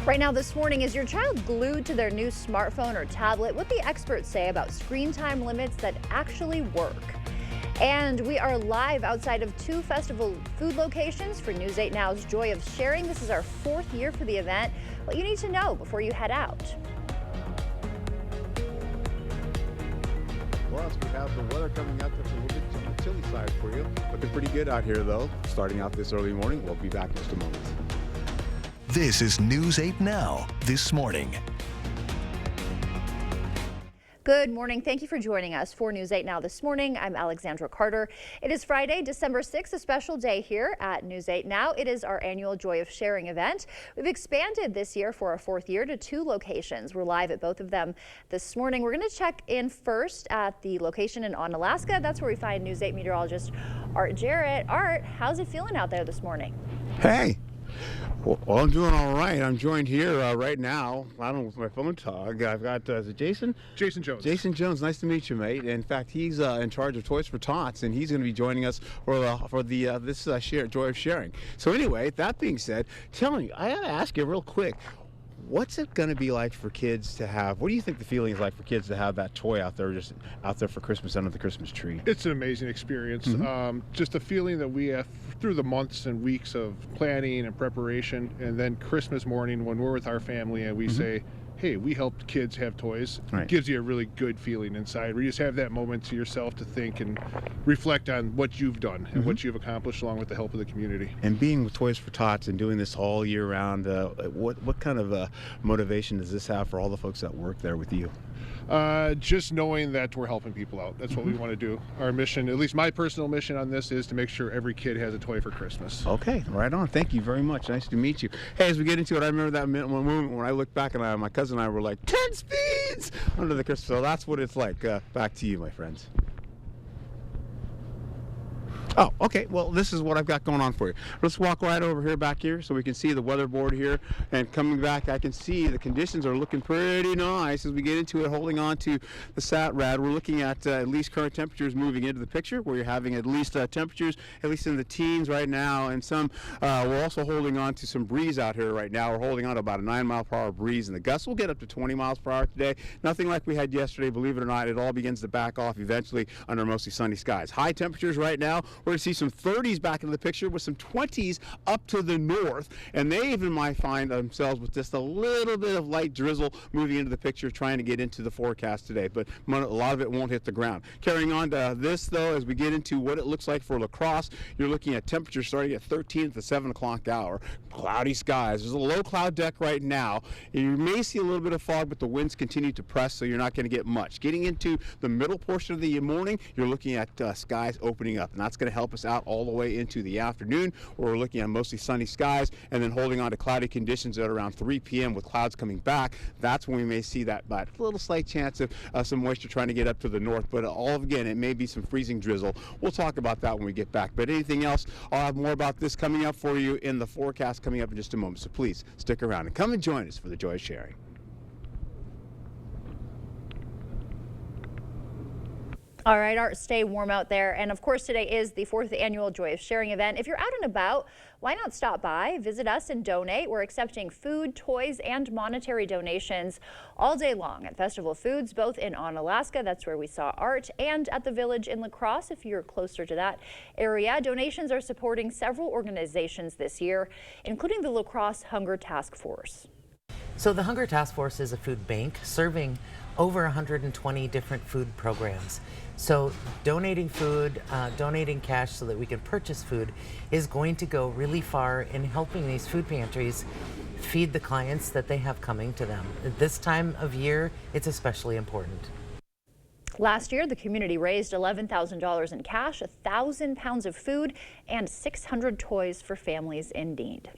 Right now this morning, is your child glued to their new smartphone or tablet? What the experts say about screen time limits that actually work. And we are live outside of two festival food locations for News 8 Now's Joy of Sharing. This is our 4th year for the event. What you need to know before you head out. Plus, we have the weather coming up that's a little bit on the chilly side for you. Looking pretty good out here, though. Starting out this early morning. We'll be back in just a moment. This is News 8 Now, this morning. Good morning. Thank you for joining us for News 8 Now this morning. I'm Alexandra Carter. It is Friday, December 6th, a special day here at News 8 Now. It is our annual Joy of Sharing event. We've expanded this year for our 4th year to 2 locations. We're live at both of them this morning. We're going to check in first at the location in Onalaska. That's where we find News 8 meteorologist Art Jarrett. Art, how's it feeling out there this morning? Hey. Well, I'm doing all right. I'm joined here right now. I don't know with my phone tag. I've got, is it Jason? Jason Jones. Jason Jones. Nice to meet you, mate. In fact, he's in charge of Toys for Tots, and he's going to be joining us for this Joy of Sharing. So anyway, that being said, tell me, I got to ask you real quick. What's it going to be like for kids to have? What do you think the feeling is like for kids to have that toy out there, just out there for Christmas under the Christmas tree? It's an amazing experience. Just a feeling that we have through the months and weeks of planning and preparation, and then Christmas morning when we're with our family and we say, hey, we helped kids have toys. Right. It gives you a really good feeling inside where you just have that moment to yourself to think and reflect on what you've done and what you've accomplished along with the help of the community. And being with Toys for Tots and doing this all year round, what kind of motivation does this have for all the folks that work there with you? Just knowing that we're helping people out. That's what we want to do. Our mission, at least my personal mission on this, is to make sure every kid has a toy for Christmas. Okay, right on. Thank you very much. Nice to meet you. Hey, as we get into it, I remember that moment when I looked back and my cousin and I were like 10 speeds under the Christmas. So that's what it's like. Back to you, my friends. Oh, okay. Well, this is what I've got going on for you. Let's walk right over here, back here, so we can see the weather board here. And coming back, I can see the conditions are looking pretty nice as we get into it, holding on to the sat rad. We're looking at least current temperatures moving into the picture, where you're having at least temperatures, at least in the teens right now. And some, we're also holding on to some breeze out here right now. We're holding on to about a 9-mile-per-hour breeze, and the gusts will get up to 20 miles per hour today. Nothing like we had yesterday, believe it or not. It all begins to back off eventually under mostly sunny skies. High temperatures right now. We're going to see some 30s back in the picture with some 20s up to the north, and they even might find themselves with just a little bit of light drizzle moving into the picture, trying to get into the forecast today, but a lot of it won't hit the ground. Carrying on to this, though, as we get into what it looks like for La Crosse, you're looking at temperatures starting at 13 at the 7 o'clock hour. Cloudy skies. There's a low cloud deck right now. You may see a little bit of fog, but the winds continue to press, so you're not going to get much. Getting into the middle portion of the morning, you're looking at skies opening up, and that's going to help us out all the way into the afternoon, where we're looking at mostly sunny skies and then holding on to cloudy conditions at around 3 p.m. with clouds coming back. That's when we may see that little slight chance of some moisture trying to get up to the north, but again, it may be some freezing drizzle. We'll talk about that when we get back, but anything else, I'll have more about this coming up for you in the forecast coming up in just a moment, so please stick around and come and join us for the Joy of Sharing. All right, Art, stay warm out there. And of course, today is the 4th annual Joy of Sharing event. If you're out and about, why not stop by, visit us, and donate? We're accepting food, toys, and monetary donations all day long at Festival Foods, both in Onalaska, that's where we saw Art, and at the Village in La Crosse, if you're closer to that area. Donations are supporting several organizations this year, including the La Crosse Hunger Task Force. So the Hunger Task Force is a food bank serving over 120 different food programs. So donating food, donating cash so that we can purchase food is going to go really far in helping these food pantries feed the clients that they have coming to them. At this time of year, it's especially important. Last year, the community raised $11,000 in cash, 1,000 pounds of food, and 600 toys for families in need.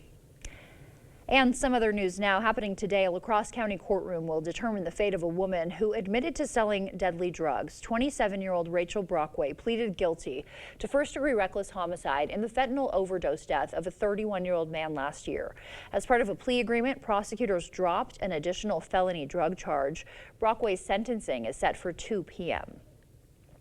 And some other news now happening today. A La Crosse County courtroom will determine the fate of a woman who admitted to selling deadly drugs. 27-year-old Rachel Brockway pleaded guilty to first-degree reckless homicide in the fentanyl overdose death of a 31-year-old man last year. As part of a plea agreement, prosecutors dropped an additional felony drug charge. Brockway's sentencing is set for 2 p.m.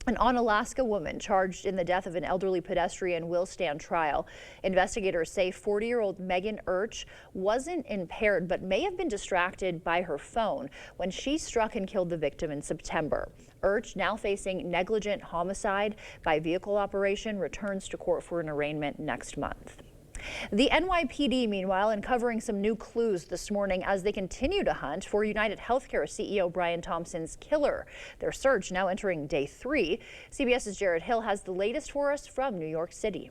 An Onalaska woman charged in the death of an elderly pedestrian will stand trial. Investigators say 40-year-old Megan Urch wasn't impaired but may have been distracted by her phone when she struck and killed the victim in September. Urch, now facing negligent homicide by vehicle operation, returns to court for an arraignment next month. The NYPD, meanwhile, uncovering some new clues this morning as they continue to hunt for United Healthcare CEO Brian Thompson's killer. Their search now entering day 3. CBS's Jared Hill has the latest for us from New York City.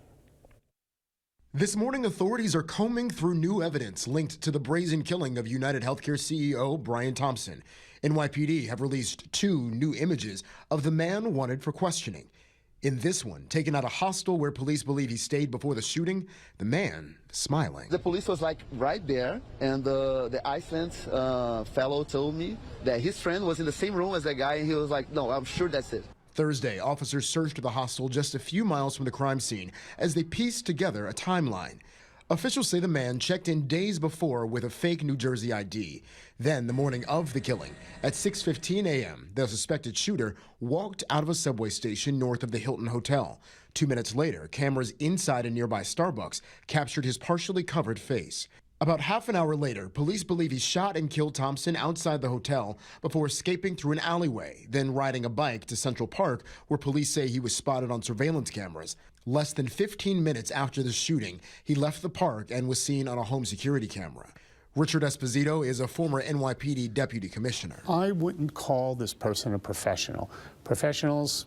This morning, authorities are combing through new evidence linked to the brazen killing of United Healthcare CEO Brian Thompson. NYPD have released 2 new images of the man wanted for questioning. In this one, taken at a hostel where police believe he stayed before the shooting, the man smiling. The police was like right there, and the Iceland fellow told me that his friend was in the same room as that guy, and he was like, no, I'm sure that's it. Thursday, officers searched the hostel just a few miles from the crime scene as they pieced together a timeline. Officials say the man checked in days before with a fake New Jersey ID. Then, the morning of the killing, at 6:15 a.m., the suspected shooter walked out of a subway station north of the Hilton Hotel. 2 minutes later, cameras inside a nearby Starbucks captured his partially covered face. About half an hour later, police believe he shot and killed Thompson outside the hotel before escaping through an alleyway, then riding a bike to Central Park, where police say he was spotted on surveillance cameras. Less than 15 minutes after the shooting, he left the park and was seen on a home security camera. Richard Esposito is a former NYPD deputy commissioner. I wouldn't call this person a professional. Professionals,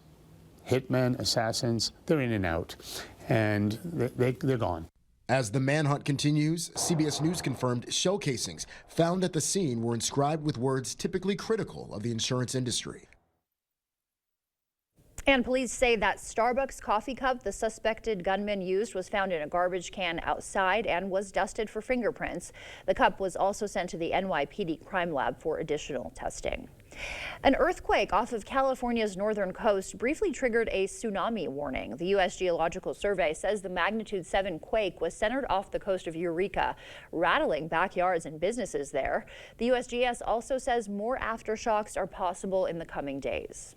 hitmen, assassins, they're in and out, and they're gone. As the manhunt continues, CBS News confirmed shell casings found at the scene were inscribed with words typically critical of the insurance industry. And police say that Starbucks coffee cup the suspected gunman used was found in a garbage can outside and was dusted for fingerprints. The cup was also sent to the NYPD crime lab for additional testing. An earthquake off of California's northern coast briefly triggered a tsunami warning. The U.S. Geological Survey says the magnitude 7 quake was centered off the coast of Eureka, rattling backyards and businesses there. The USGS also says more aftershocks are possible in the coming days.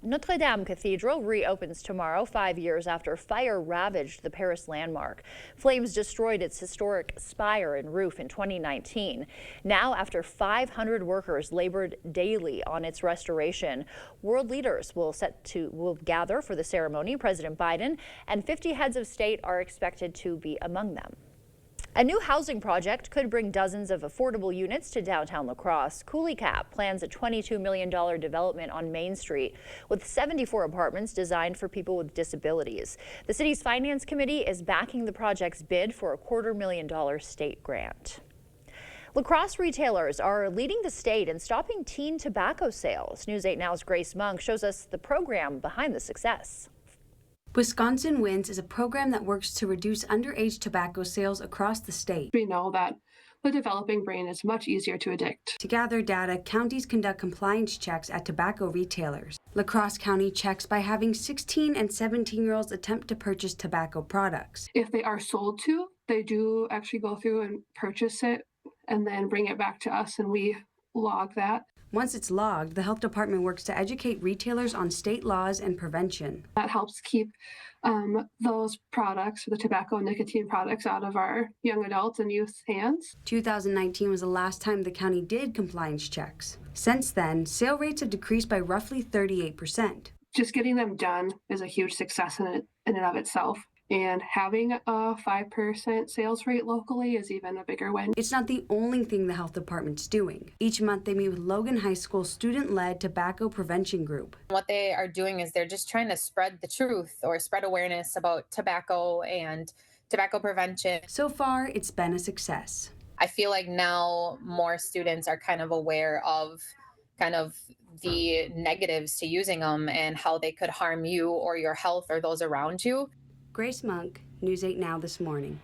Notre Dame Cathedral reopens tomorrow, 5 years after fire ravaged the Paris landmark. Flames destroyed its historic spire and roof in 2019. Now, after 500 workers labored daily on its restoration, world leaders will gather for the ceremony. President Biden and 50 heads of state are expected to be among them. A new housing project could bring dozens of affordable units to downtown La Crosse. Coulee Cap plans a $22 million development on Main Street with 74 apartments designed for people with disabilities. The city's finance committee is backing the project's bid for a $250,000 state grant. La Crosse retailers are leading the state in stopping teen tobacco sales. News 8 Now's Grace Monk shows us the program behind the success. Wisconsin Wins is a program that works to reduce underage tobacco sales across the state. We know that the developing brain is much easier to addict. To gather data, counties conduct compliance checks at tobacco retailers. La Crosse County checks by having 16 and 17-year-olds attempt to purchase tobacco products. If they are sold to, they do actually go through and purchase it and then bring it back to us, and we log that. Once it's logged, the health department works to educate retailers on state laws and prevention. That helps keep those products, the tobacco and nicotine products, out of our young adults and youth hands. 2019 was the last time the county did compliance checks. Since then, sale rates have decreased by roughly 38%. Just getting them done is a huge success in and of itself. And having a 5% sales rate locally is even a bigger win. It's not the only thing the health department's doing. Each month they meet with Logan High School student-led tobacco prevention group. What they are doing is they're just trying to spread the truth or spread awareness about tobacco and tobacco prevention. So far, it's been a success. I feel like now more students are kind of aware of the negatives to using them and how they could harm you or your health or those around you. Grace Monk, News 8 Now this morning.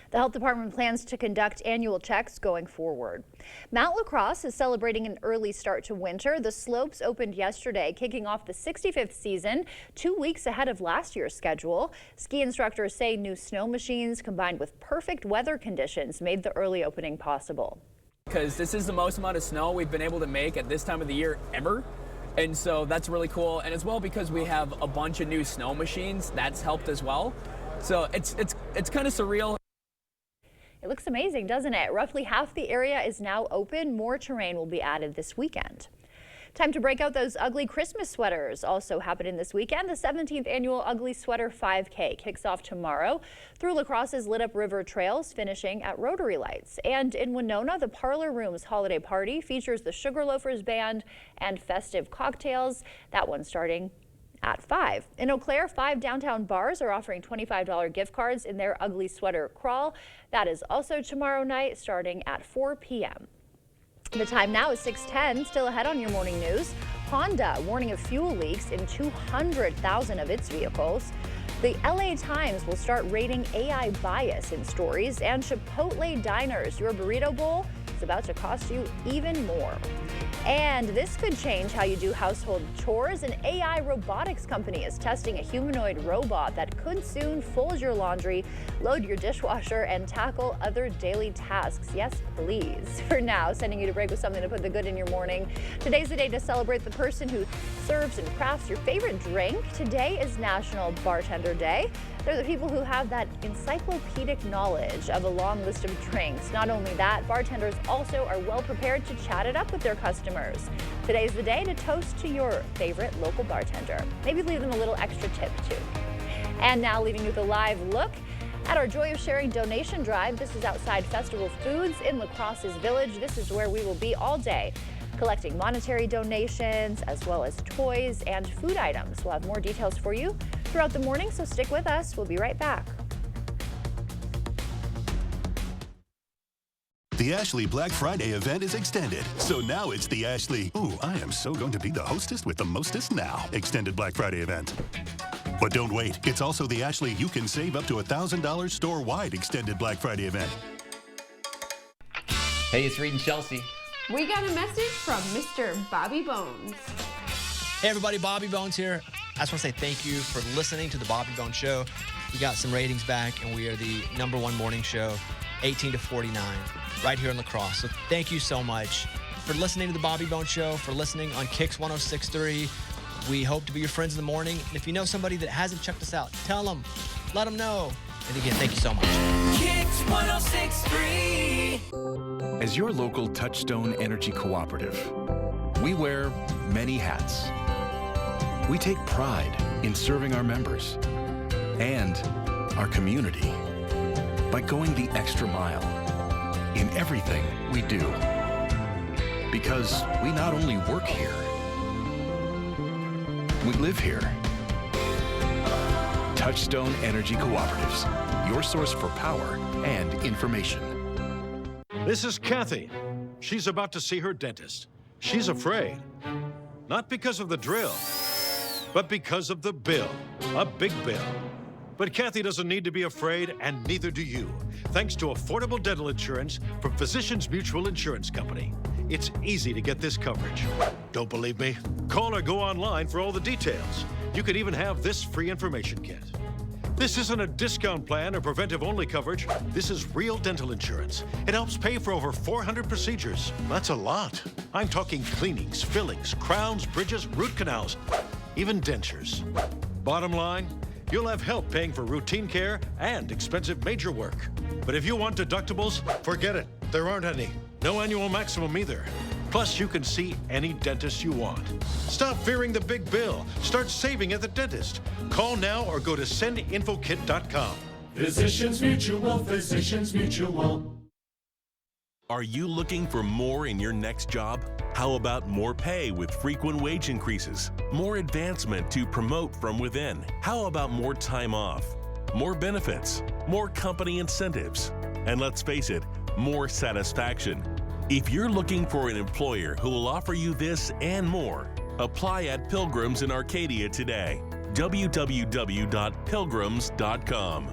The health department plans to conduct annual checks going forward. Mount La Crosse is celebrating an early start to winter. The slopes opened yesterday, kicking off the 65th season, 2 weeks ahead of last year's schedule. Ski instructors say new snow machines combined with perfect weather conditions made the early opening possible. Because this is the most amount of snow we've been able to make at this time of the year ever. And so that's really cool. And as well, because we have a bunch of new snow machines, that's helped as well. So it's kind of surreal. It looks amazing, doesn't it? Roughly half the area is now open. More terrain will be added this weekend. Time to break out those ugly Christmas sweaters. Also happening this weekend, the 17th annual Ugly Sweater 5K kicks off tomorrow through La Crosse's lit up river trails, finishing at Rotary Lights. And in Winona, the Parlor Room's holiday party features the Sugar Loafers Band and festive cocktails. That one starting at 5. In Eau Claire, 5 downtown bars are offering $25 gift cards in their Ugly Sweater Crawl. That is also tomorrow night, starting at 4 p.m. The time now is 6:10. Still ahead on your morning news. Honda warning of fuel leaks in 200,000 of its vehicles. The LA Times will start rating AI bias in stories. And Chipotle diners, your burrito bowl is about to cost you even more. And this could change how you do household chores. An AI robotics company is testing a humanoid robot that could soon fold your laundry, load your dishwasher, and tackle other daily tasks. Yes, please. For now, sending you to break with something to put the good in your morning. Today's the day to celebrate the person who serves and crafts your favorite drink. Today is National Bartender Day. They're the people who have that encyclopedic knowledge of a long list of drinks. Not only that, bartenders also are well prepared to chat it up with their customers. Today's the day to toast to your favorite local bartender. Maybe leave them a little extra tip too. And now leaving you with a live look at our Joy of Sharing donation drive. This is outside Festival Foods in La Crosse's Village. This is where we will be all day, collecting monetary donations as well as toys and food items. We'll have more details for you throughout the morning, so stick with us. We'll be right back. The Ashley Black Friday event is extended, so now it's the Ashley, ooh, I am so going to be the hostess with the mostest now, extended Black Friday event. But don't wait, it's also the Ashley You Can Save Up to $1,000 store-wide extended Black Friday event. Hey, it's Reed and Chelsea. We got a message from Mr. Bobby Bones. Hey everybody, Bobby Bones here. I just want to say thank you for listening to the Bobby Bones Show. We got some ratings back and we are the #1 morning show, 18 to 49, right here in La Crosse. So thank you so much for listening to the Bobby Bones Show, for listening on Kicks 106.3. We hope to be your friends in the morning. And if you know somebody that hasn't checked us out, tell them, let them know. And again, thank you so much. Kicks 106.3. As your local Touchstone Energy Cooperative, we wear many hats. We take pride in serving our members and our community by going the extra mile in everything we do. Because we not only work here, we live here. Touchstone Energy Cooperatives, your source for power and information. This is Kathy. She's about to see her dentist. She's afraid. Not because of the drill, but because of the bill. A big bill. But Kathy doesn't need to be afraid, and neither do you, thanks to affordable dental insurance from Physicians Mutual Insurance Company. It's easy to get this coverage. Don't believe me? Call or go online for all the details. You could even have this free information kit. This isn't a discount plan or preventive-only coverage. This is real dental insurance. It helps pay for over 400 procedures. That's a lot. I'm talking cleanings, fillings, crowns, bridges, root canals, even dentures. Bottom line, you'll have help paying for routine care and expensive major work. But if you want deductibles, forget it. There aren't any. No annual maximum either. Plus, you can see any dentist you want. Stop fearing the big bill. Start saving at the dentist. Call now or go to sendinfokit.com. Physicians Mutual, Physicians Mutual. Are you looking for more in your next job? How about more pay with frequent wage increases? More advancement to promote from within? How about more time off? More benefits? More company incentives? And let's face it, more satisfaction. If you're looking for an employer who will offer you this and more, apply at Pilgrims in Arcadia today. www.pilgrims.com.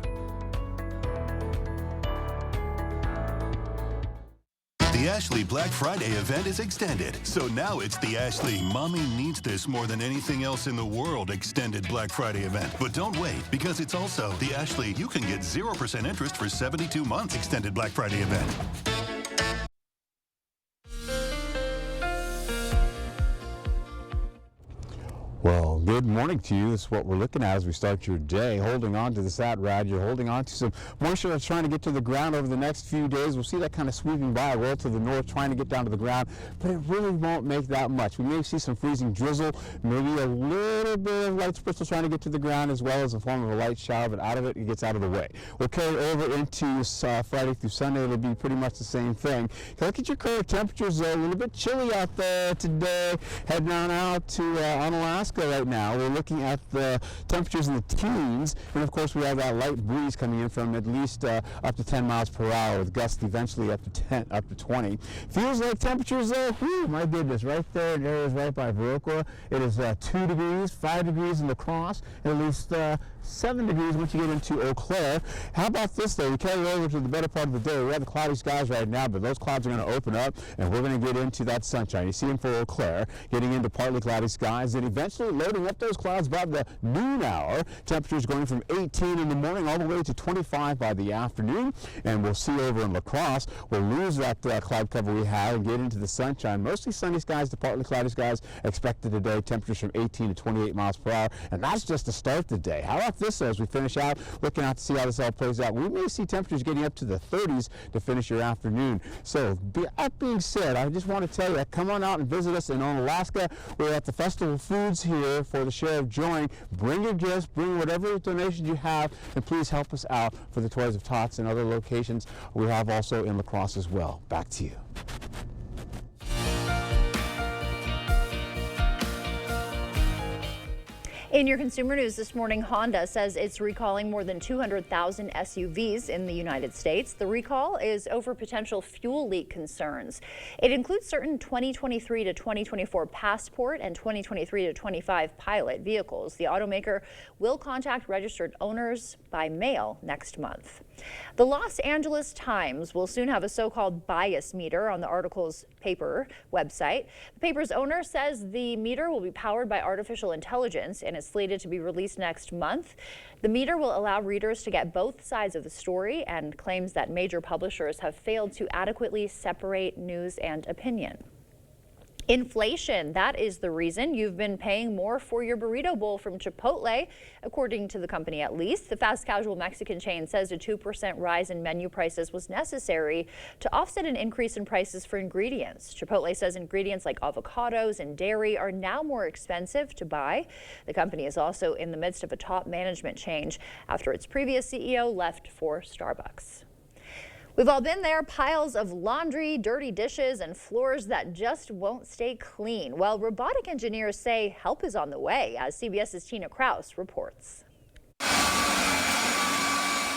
The Ashley Black Friday event is extended, so now it's the Ashley Mommy Needs This More Than Anything Else in the World extended Black Friday event. But don't wait, because it's also the Ashley You Can Get 0% interest for 72 months extended Black Friday event. Good morning to you. This is what we're looking at as we start your day. Holding on to the sat rad, you're holding on to some moisture that's trying to get to the ground over the next few days. We'll see that kind of sweeping by, roll to the north, trying to get down to the ground, but it really won't make that much. We may see some freezing drizzle, maybe a little bit of light spritzel trying to get to the ground, as well as a form of a light shower, but out of it, it gets out of the way. We'll carry over into Friday through Sunday. It'll be pretty much the same thing. Look at your current temperatures, a little bit chilly out there today. Heading on out to on Alaska right now. We're looking at the temperatures in the teens, and of course we have that light breeze coming in from at least up to 10 miles per hour, with gusts eventually up to 20. Feels like temperatures, whew, my goodness, right there in areas right by Viroqua. It is 2 degrees, 5 degrees in La Crosse, and at least 7 degrees once you get into Eau Claire. How about this day? We carry over to the better part of the day. We have the cloudy skies right now, but those clouds are going to open up, and we're going to get into that sunshine. You see them for Eau Claire, getting into partly cloudy skies, and eventually loading up those clouds by the noon hour. Temperatures going from 18 in the morning all the way to 25 by the afternoon. And we'll see over in La Crosse, we'll lose that cloud cover we have and get into the sunshine. Mostly sunny skies to partly cloudy skies expected today. Temperatures from 18 to 28 miles per hour, and that's just to start the day. How about this as we finish out, looking out to see how this all plays out? We may see temperatures getting up to the 30s to finish your afternoon. So that being said, I just want to tell you, come on out and visit us in Alaska. We're at the Festival Foods here for the Share of Joy. Bring your gifts, bring whatever donations you have, and please help us out for the Toys of Tots and other locations we have also in La Crosse as well. Back to you. In your consumer news this morning, Honda says it's recalling more than 200,000 SUVs in the United States. The recall is over potential fuel leak concerns. It includes certain 2023 to 2024 Passport and 2023 to 25 Pilot vehicles. The automaker will contact registered owners by mail next month. The Los Angeles Times will soon have a so-called bias meter on the article's paper website. The paper's owner says the meter will be powered by artificial intelligence and is slated to be released next month. The meter will allow readers to get both sides of the story and claims that major publishers have failed to adequately separate news and opinion. Inflation, that is the reason you've been paying more for your burrito bowl from Chipotle, according to the company at least. The fast casual Mexican chain says a 2% rise in menu prices was necessary to offset an increase in prices for ingredients. Chipotle says ingredients like avocados and dairy are now more expensive to buy. The company is also in the midst of a top management change after its previous CEO left for Starbucks. We've all been there, piles of laundry, dirty dishes, and floors that just won't stay clean. Well, robotic engineers say help is on the way, as CBS's Tina Kraus reports.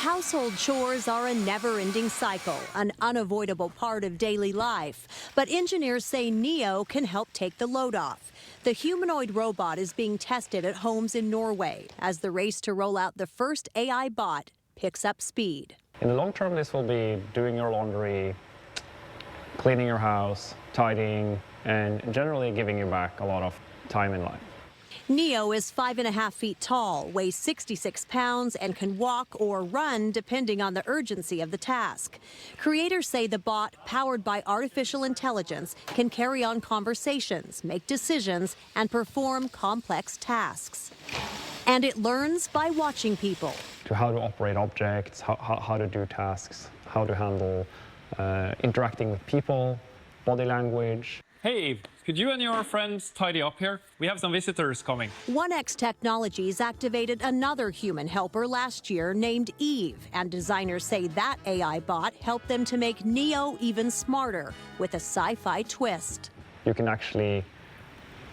Household chores are a never-ending cycle, an unavoidable part of daily life. But engineers say Neo can help take the load off. The humanoid robot is being tested at homes in Norway as the race to roll out the first AI bot picks up speed. In the long term, this will be doing your laundry, cleaning your house, tidying, and generally giving you back a lot of time in life. Neo is 5.5 feet tall, weighs 66 pounds, and can walk or run depending on the urgency of the task. Creators say the bot, powered by artificial intelligence, can carry on conversations, make decisions, and perform complex tasks. And it learns by watching people. To how to operate objects, how to do tasks, how to handle interacting with people, body language. Hey Eve, could you and your friends tidy up here? We have some visitors coming. 1X Technologies activated another human helper last year named Eve, and designers say that AI bot helped them to make Neo even smarter with a sci-fi twist. You can actually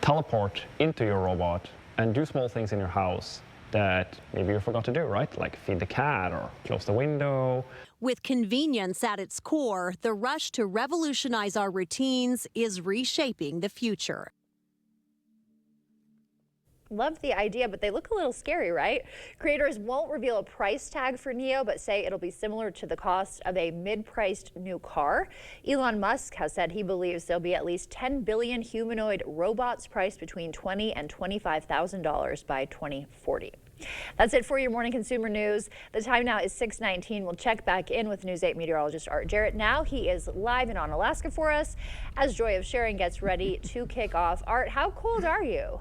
teleport into your robot and do small things in your house that maybe you forgot to do, right? Like feed the cat or close the window. With convenience at its core, the rush to revolutionize our routines is reshaping the future. Love the idea, but they look a little scary, right? Creators won't reveal a price tag for Neo, but say it'll be similar to the cost of a mid-priced new car. Elon Musk has said he believes there'll be at least 10 billion humanoid robots priced between $20,000 and $25,000 by 2040. That's it for your morning consumer news. The time now is 6:19. We'll check back in with News 8 meteorologist Art Jarrett. Now he is live and on Alaska for us as Joy of Sharing gets ready to kick off. Art, how cold are you?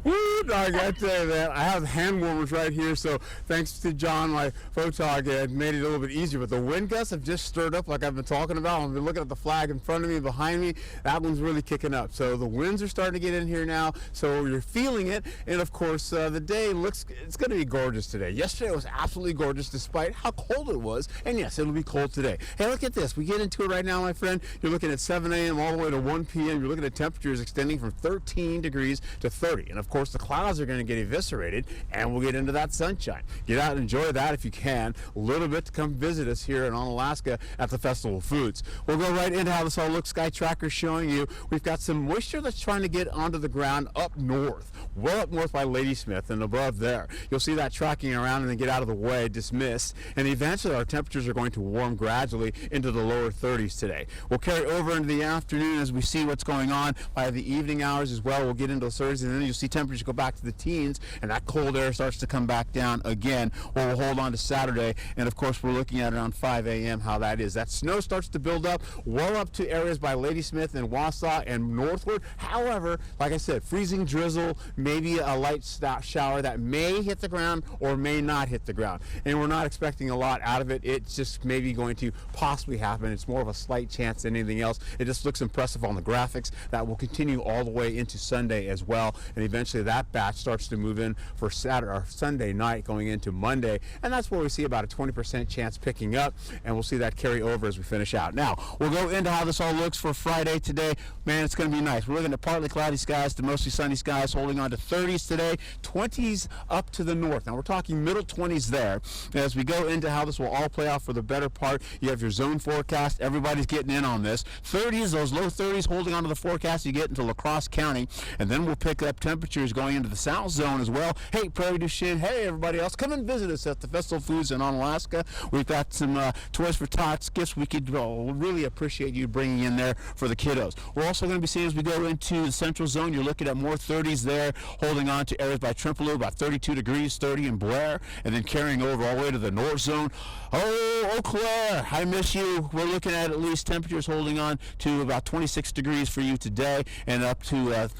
Woo, dog, I tell you that. I have hand warmers right here, so thanks to John, my photog, it made it a little bit easier. But the wind gusts have just stirred up like I've been talking about. I've been looking at the flag in front of me, behind me. That one's really kicking up. So the winds are starting to get in here now, so you're feeling it. And of course, the day it's going to be gorgeous today. Yesterday was absolutely gorgeous despite how cold it was. And yes, it'll be cold today. Hey, look at this. We get into it right now, my friend. You're looking at 7 a.m. all the way to 1 p.m. You're looking at temperatures extending from 13 degrees to 30. And of course, the clouds are going to get eviscerated, and we'll get into that sunshine. Get out and enjoy that if you can. A little bit to come visit us here in Onalaska at the Festival of Foods. We'll go right into how this all looks. Sky Tracker showing you we've got some moisture that's trying to get onto the ground up north, well up north by Ladysmith and above there. You'll see that tracking around and then get out of the way, dismissed, and eventually our temperatures are going to warm gradually into the lower 30s today. We'll carry over into the afternoon as we see what's going on. By the evening hours as well, we'll get into the 30s, and then you'll see temperatures go back to the teens, and that cold air starts to come back down again. We'll hold on to Saturday, and of course we're looking at around 5 a.m. how that is. That snow starts to build up well up to areas by Ladysmith and Wausau and northward. However, like I said, freezing drizzle, maybe a light shower that may hit the ground or may not hit the ground, and we're not expecting a lot out of it. It's just maybe going to possibly happen. It's more of a slight chance than anything else. It just looks impressive on the graphics. That will continue all the way into Sunday as well, and eventually that batch starts to move in for Saturday or Sunday night going into Monday, and that's where we see about a 20% chance picking up, and we'll see that carry over as we finish out. Now we'll go into how this all looks for Friday today. Man, it's going to be nice. We're looking at partly cloudy skies to mostly sunny skies, holding on to 30s today, 20s up to the north. Now we're talking middle 20s there. As we go into how this will all play out for the better part, you have your zone forecast. Everybody's getting in on this. 30s, those low 30s holding on to the forecast you get into La Crosse County, and then we'll pick up temperatures going into the south zone as well. Hey, Prairie du Chien, hey, everybody else, come and visit us at the Festival of Foods in Onalaska. We've got some Toys for Tots gifts we could really appreciate you bringing in there for the kiddos. We're also going to be seeing as we go into the central zone, you're looking at more 30s there, holding on to areas by Trimpaloo, about 32 degrees, 30 in Blair, and then carrying over all the way to the north zone. Oh, Eau Claire, I miss you. We're looking at least temperatures holding on to about 26 degrees for you today, and up to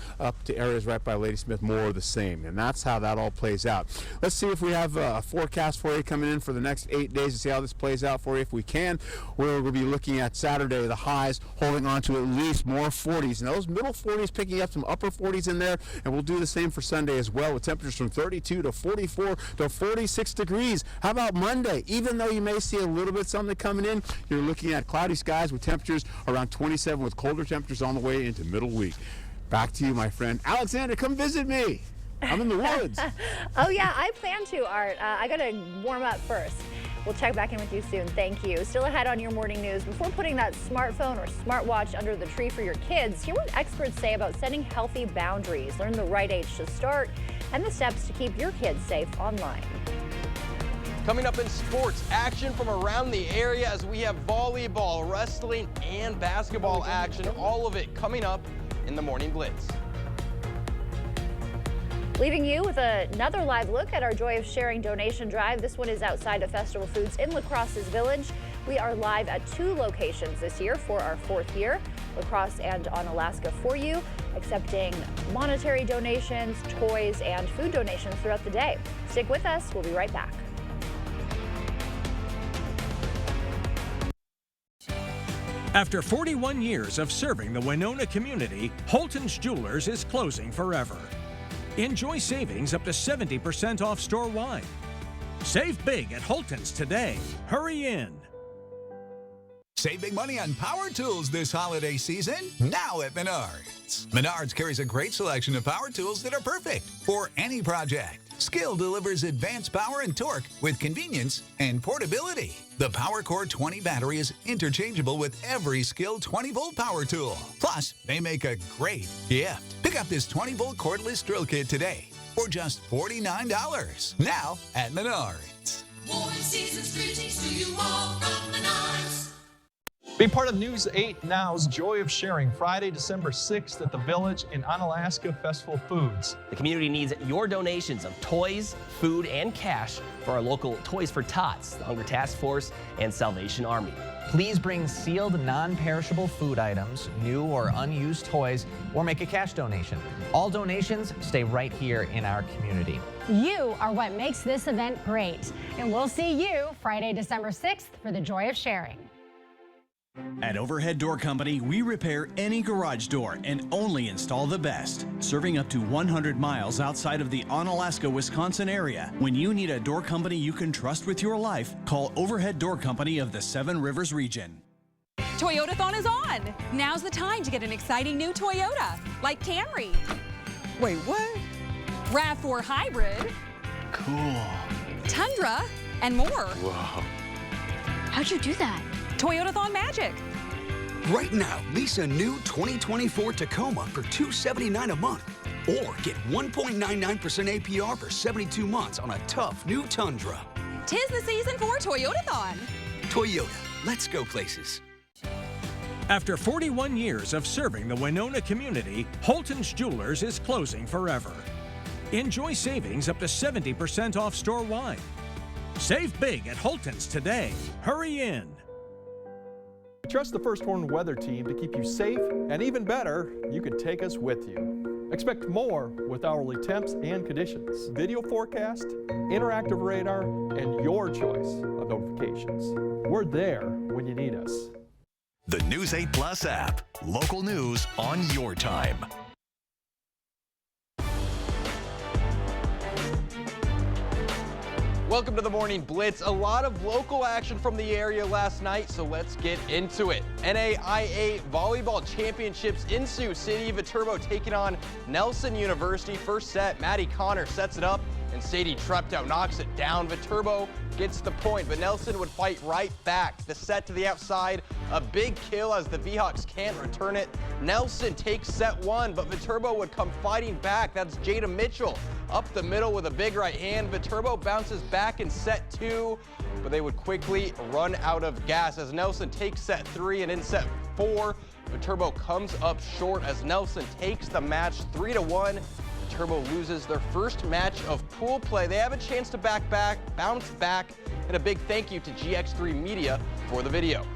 areas right by Ladysmith, more of the same. And that's how that all plays out. Let's see if we have a forecast for you coming in for the next 8 days to see how this plays out for you. If we can, we'll be looking at Saturday, the highs holding on to at least more 40s. And those middle 40s picking up some upper 40s in there, and we'll do the same for Sunday as well, with temperatures from 32 to 44 to 46 degrees. How about Monday? Even though you may see a little bit something coming in, you're looking at cloudy skies with temperatures around 27, with colder temperatures on the way into middle week. Back to you, my friend. Alexander, come visit me. I'm in the woods. Oh, yeah, I plan to, Art. I got to warm up first. We'll check back in with you soon. Thank you. Still ahead on your morning news. Before putting that smartphone or smartwatch under the tree for your kids, hear what experts say about setting healthy boundaries. Learn the right age to start and the steps to keep your kids safe online. Coming up in sports, action from around the area as we have volleyball, wrestling, and basketball action. All of it coming up in the Morning Blitz. Leaving you with another live look at our Joy of Sharing donation drive. This one is outside of Festival Foods in La Crosse's Village. We are live at 2 locations this year for our 4th year, La Crosse and Onalaska for you, accepting monetary donations, toys, and food donations throughout the day. Stick with us. We'll be right back. After 41 years of serving the Winona community, Holton's Jewelers is closing forever. Enjoy savings up to 70% off store-wide. Save big at Holton's today. Hurry in. Save big money on power tools this holiday season, now at Menards. Menards carries a great selection of power tools that are perfect for any project. Skill delivers advanced power and torque with convenience and portability. The PowerCore 20 battery is interchangeable with every Skill 20-volt power tool. Plus, they make a great gift. Pick up this 20-volt cordless drill kit today for just $49. Now at Menards. Warm season's greetings to you all from Menards. Be part of News 8 Now's Joy of Sharing, Friday, December 6th at the Village in Onalaska Festival Foods. The community needs your donations of toys, food, and cash for our local Toys for Tots, the Hunger Task Force, and Salvation Army. Please bring sealed, non-perishable food items, new or unused toys, or make a cash donation. All donations stay right here in our community. You are what makes this event great. And we'll see you Friday, December 6th for the Joy of Sharing. At Overhead Door Company, we repair any garage door and only install the best. Serving up to 100 miles outside of the Onalaska, Wisconsin area. When you need a door company you can trust with your life, call Overhead Door Company of the Seven Rivers region. Toyotathon is on. Now's the time to get an exciting new Toyota, like Camry. Wait, what? RAV4 Hybrid. Cool. Tundra, and more. Whoa. How'd you do that? Toyotathon magic. Right now, lease a new 2024 Tacoma for $279 a month. Or get 1.99% APR for 72 months on a tough new Tundra. 'Tis the season for Toyotathon. Toyota, let's go places. After 41 years of serving the Winona community, Holton's Jewelers is closing forever. Enjoy savings up to 70% off store-wide. Save big at Holton's today. Hurry in. Trust the First Warn Weather Team to keep you safe, and even better, you can take us with you. Expect more with hourly temps and conditions, video forecast, interactive radar, and your choice of notifications. We're there when you need us. The News 8 Plus app. Local news on your time. Welcome to the Morning Blitz. A lot of local action from the area last night, so let's get into it. NAIA Volleyball Championships in Sioux City. Viterbo taking on Nelson University. First set, Maddie Connor sets it up, and Sadie Treptow knocks it down. Viterbo gets the point, but Nelson would fight right back. The set to the outside, a big kill as the V-Hawks can't return it. Nelson takes set one, but Viterbo would come fighting back. That's Jada Mitchell up the middle with a big right hand. Viterbo bounces back in set two, but they would quickly run out of gas as Nelson takes set three, and in set four, Viterbo comes up short as Nelson takes the match 3-1. Viterbo loses their first match of pool play. They have a chance to bounce back, and a big thank you to GX3 Media for the video.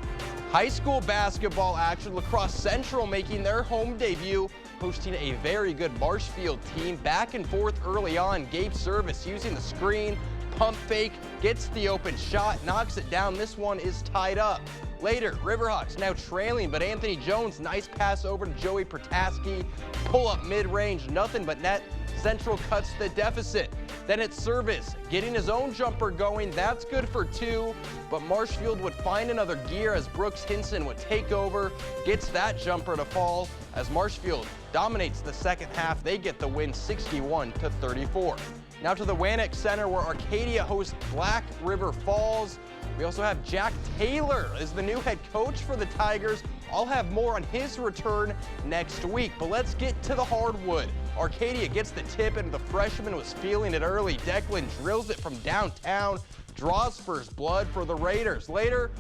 High school basketball action. La Crosse Central making their home debut, hosting a very good Marshfield team. Back and forth early on. Gabe Service using the screen, pump fake, gets the open shot, knocks it down. This one is tied up. Later, Riverhawks now trailing, but Anthony Jones, nice pass over to Joey Protaski. Pull up mid-range, nothing but net. Central cuts the deficit. Then it's Service, getting his own jumper going. That's good for two, but Marshfield would find another gear as Brooks Hinson would take over, gets that jumper to fall as Marshfield dominates the second half. They get the win 61-34. Now to the Wanick Center where Arcadia hosts Black River Falls. We also have Jack Taylor as the new head coach for the Tigers. I'll have more on his return next week, but let's get to the hardwood. Arcadia gets the tip, and the freshman was feeling it early. Declan drills it from downtown, draws first blood for the Raiders. Later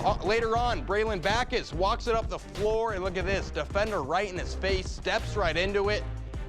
on, Braylon Backus walks it up the floor, and look at this, defender right in his face, steps right into it,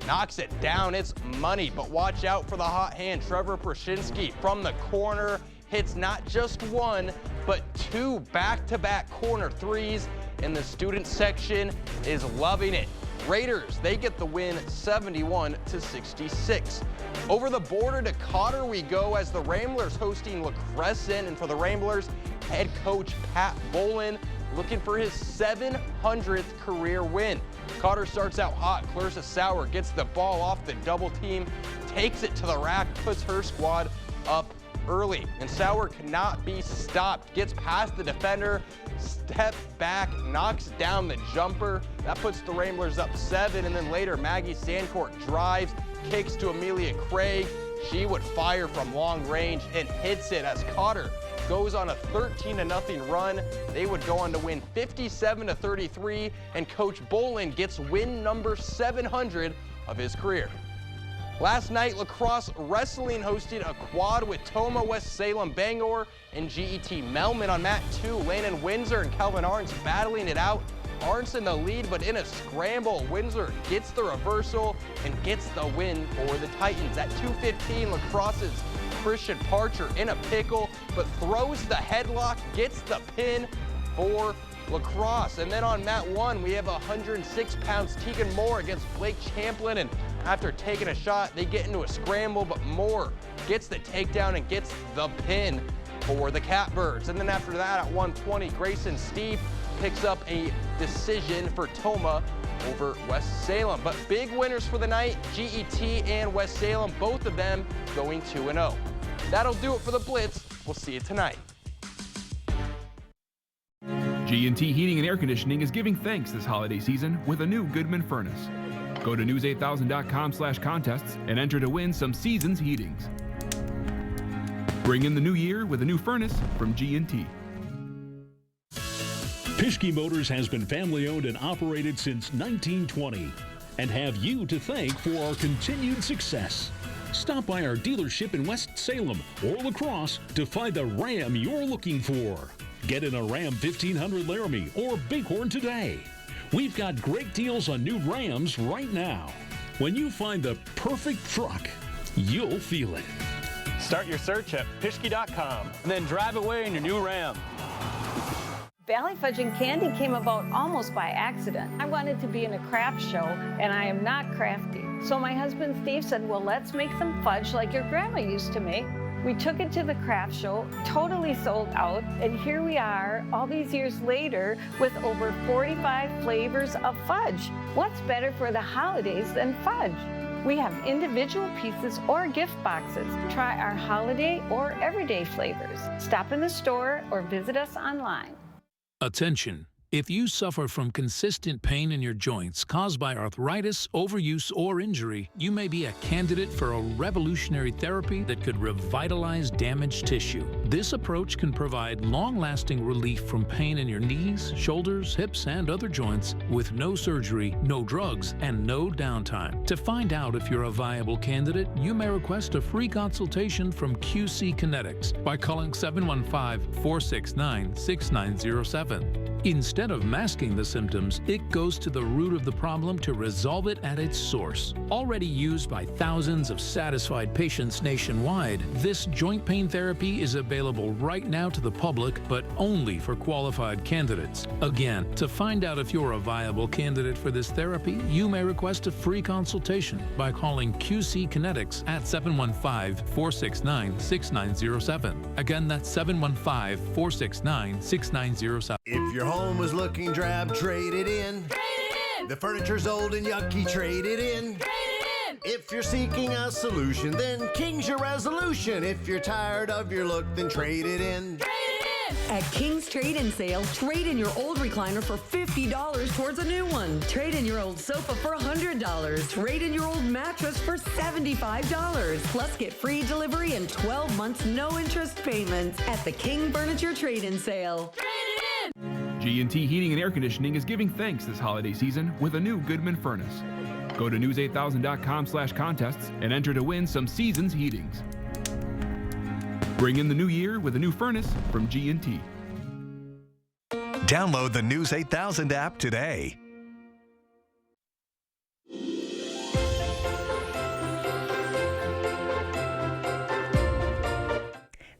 knocks it down. It's money, but watch out for the hot hand. Trevor Prashinsky from the corner hits not just one, but two back-to-back corner threes, and the student section is loving it. Raiders, they get the win 71-66. Over the border to Cotter we go as the Ramblers hosting La Crescent, and for the Ramblers, head coach Pat Bolin looking for his 700th career win. Cotter starts out hot. Clarissa Sauer gets the ball off the double team, takes it to the rack, puts her squad up early, and Sauer cannot be stopped. Gets past the defender, step back, knocks down the jumper. That puts the Ramblers up 7, and then later Maggie Sandcourt drives, kicks to Amelia Craig. She would fire from long range and hits it as Cotter goes on a 13-0 run. They would go on to win 57-33, and Coach Bolin gets win number 700 of his career. Last night, Lacrosse Wrestling hosted a quad with Tomah, West Salem, Bangor, and GET Melman. On mat 2, Landon Windsor and Kelvin Arns battling it out. Arns in the lead, but in a scramble, Windsor gets the reversal and gets the win for the Titans. At 2:15, Lacrosse's Christian Parcher in a pickle, but throws the headlock, gets the pin for Lacrosse. And then on mat 1, we have 106 pounds Tegan Moore against Blake Champlin, and after taking a shot, they get into a scramble, but Moore gets the takedown and gets the pin for the Catbirds. And then after that, at 120, Grayson Steve picks up a decision for Tomah over West Salem. But big winners for the night, GET and West Salem, both of them going 2-0. That'll do it for the Blitz. We'll see you tonight. G&T Heating and Air Conditioning is giving thanks this holiday season with a new Goodman furnace. Go to news8000.com/contests and enter to win some Seasons heatings. Bring in the new year with a new furnace from G&T. Pischke Motors has been family-owned and operated since 1920 and have you to thank for our continued success. Stop by our dealership in West Salem or La Crosse to find the Ram you're looking for. Get in a Ram 1500 Laramie or Bighorn today. We've got great deals on new Rams right now. When you find the perfect truck, you'll feel it. Start your search at Pischke.com and then drive away in your new Ram. Valley Fudge and Candy came about almost by accident. I wanted to be in a craft show, and I am not crafty. So my husband Steve said, well, let's make some fudge like your grandma used to make. We took it to the craft show, totally sold out, and here we are all these years later with over 45 flavors of fudge. What's better for the holidays than fudge? We have individual pieces or gift boxes. Try our holiday or everyday flavors. Stop in the store or visit us online. Attention! If you suffer from consistent pain in your joints caused by arthritis, overuse, or injury, you may be a candidate for a revolutionary therapy that could revitalize damaged tissue. This approach can provide long-lasting relief from pain in your knees, shoulders, hips, and other joints with no surgery, no drugs, and no downtime. To find out if you're a viable candidate, you may request a free consultation from QC Kinetics by calling 715-469-6907. Instead of masking the symptoms, it goes to the root of the problem to resolve it at its source. Already used by thousands of satisfied patients nationwide, this joint pain therapy is available right now to the public, but only for qualified candidates. Again, to find out if you're a viable candidate for this therapy, you may request a free consultation by calling QC Kinetics at 715-469-6907. Again, that's 715-469-6907. If your home was looking drab, trade it in. Trade it in. The furniture's old and yucky, trade it in. Trade it in. If you're seeking a solution, then King's your resolution. If you're tired of your look, then trade it in. Trade it in. At King's Trade-In Sale, trade in your old recliner for $50 towards a new one. Trade in your old sofa for $100. Trade in your old mattress for $75. Plus, get free delivery and 12 months no interest payments at the King Furniture Trade-In Sale. Trade it in. G&T Heating and Air Conditioning is giving thanks this holiday season with a new Goodman furnace. Go to news8000.com/contests and enter to win some Seasons heatings. Bring in the new year with a new furnace from G&T. Download the News 8000 app today.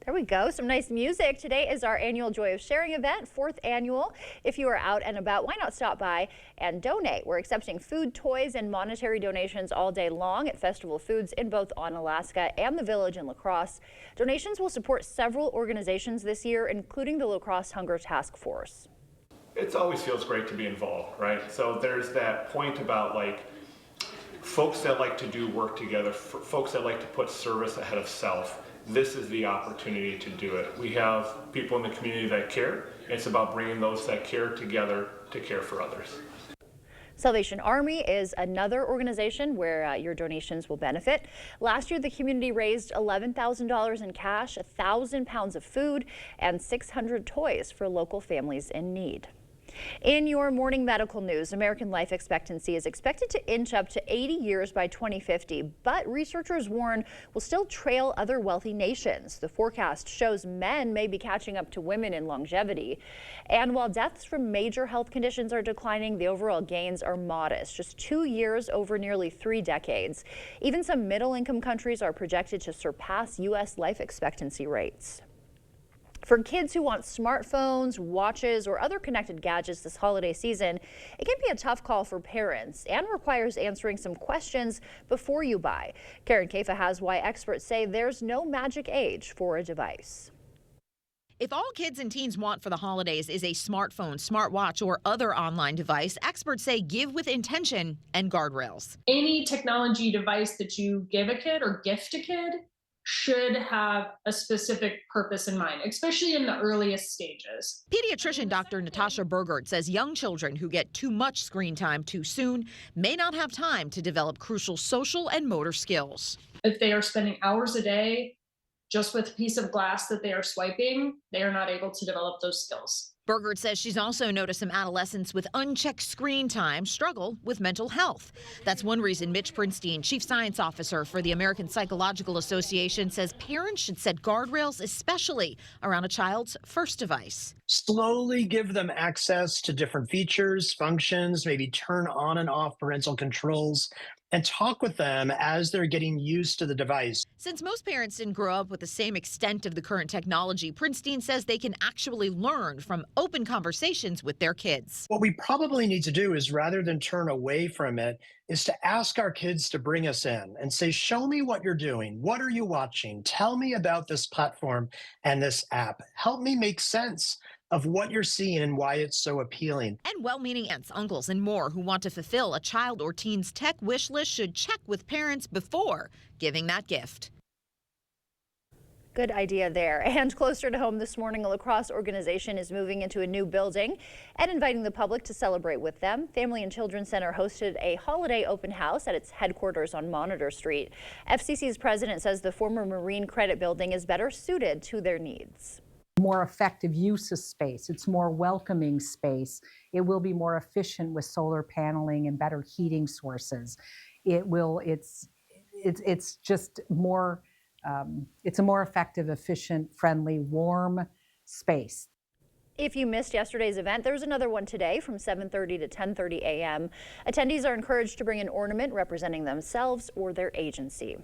There we go. Some nice music. Today is our annual Joy of Sharing event, 4th annual. If you are out and about, why not stop by and donate? We're accepting food, toys, and monetary donations all day long at Festival Foods in both Onalaska and the Village in La Crosse. Donations will support several organizations this year, including the La Crosse Hunger Task Force. It always feels great to be involved, right? So there's that point about like folks that like to do work together, folks that like to put service ahead of self. This is the opportunity to do it. We have people in the community that care. It's about bringing those that care together to care for others. Salvation Army is another organization where your donations will benefit. Last year, the community raised $11,000 in cash, 1,000 pounds of food, and 600 toys for local families in need. In your morning medical news, American life expectancy is expected to inch up to 80 years by 2050, but researchers warn will still trail other wealthy nations. The forecast shows men may be catching up to women in longevity. And while deaths from major health conditions are declining, the overall gains are modest, just 2 years over nearly 3 decades. Even some middle-income countries are projected to surpass U.S. life expectancy rates. For kids who want smartphones, watches, or other connected gadgets this holiday season, it can be a tough call for parents and requires answering some questions before you buy. Karen Kafa has why experts say there's no magic age for a device. If all kids and teens want for the holidays is a smartphone, smartwatch, or other online device, experts say give with intention and guardrails. Any technology device that you give a kid or gift a kid should have a specific purpose in mind, especially in the earliest stages. Pediatrician Dr. Natasha Burgert says young children who get too much screen time too soon may not have time to develop crucial social and motor skills. If they are spending hours a day just with a piece of glass that they are swiping, they are not able to develop those skills. Burgert says she's also noticed some adolescents with unchecked screen time struggle with mental health. That's one reason Mitch Prinstein, Chief Science Officer for the American Psychological Association, says parents should set guardrails, especially around a child's first device. Slowly give them access to different features, functions, maybe turn on and off parental controls, and talk with them as they're getting used to the device. Since most parents didn't grow up with the same extent of the current technology, Prinstein says they can actually learn from open conversations with their kids. What we probably need to do is, rather than turn away from it, is to ask our kids to bring us in and say, show me what you're doing. What are you watching? Tell me about this platform and this app. Help me make sense of what you're seeing and why it's so appealing. And well-meaning aunts, uncles, and more who want to fulfill a child or teen's tech wish list should check with parents before giving that gift. Good idea there. And closer to home this morning, a lacrosse organization is moving into a new building and inviting the public to celebrate with them. Family and Children's Center hosted a holiday open house at its headquarters on Monitor Street. FCC's president says the former Marine Credit Building is better suited to their needs. More effective use of space. It's more welcoming space. It will be more efficient with solar paneling and better heating sources. It's just more, it's a more effective, efficient, friendly, warm space. If you missed yesterday's event, there's another one today from 7:30 to 10:30 a.m. Attendees are encouraged to bring an ornament representing themselves or their agency.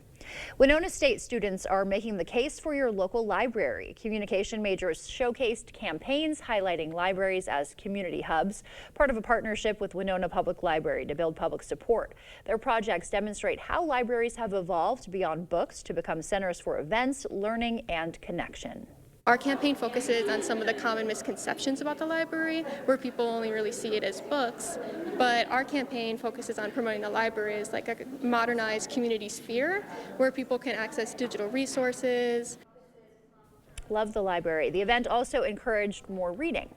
Winona State students are making the case for your local library. Communication majors showcased campaigns highlighting libraries as community hubs, part of a partnership with Winona Public Library to build public support. Their projects demonstrate how libraries have evolved beyond books to become centers for events, learning, and connection. Our campaign focuses on some of the common misconceptions about the library, where people only really see it as books, but our campaign focuses on promoting the library as like a modernized community sphere where people can access digital resources. Love the library. The event also encouraged more reading.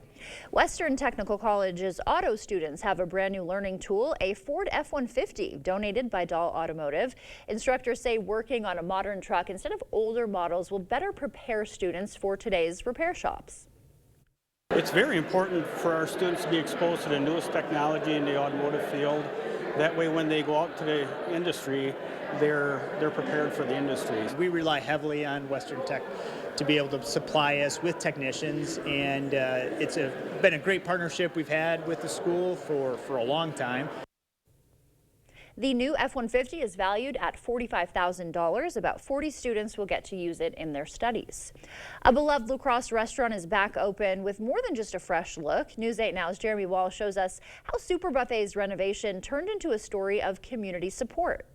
Western Technical College's auto students have a brand new learning tool, a Ford F-150 donated by Dahl Automotive. Instructors say working on a modern truck instead of older models will better prepare students for today's repair shops. It's very important for our students to be exposed to the newest technology in the automotive field. That way when they go out to the industry, they're prepared for the industry. We rely heavily on Western Tech to be able to supply us with technicians, and it's been a great partnership we've had with the school for a long time. The new F-150 is valued at $45,000. About 40 students will get to use it in their studies. A beloved La Crosse restaurant is back open with more than just a fresh look. News 8 Now's Jeremy Wall shows us how Super Buffet's renovation turned into a story of community support.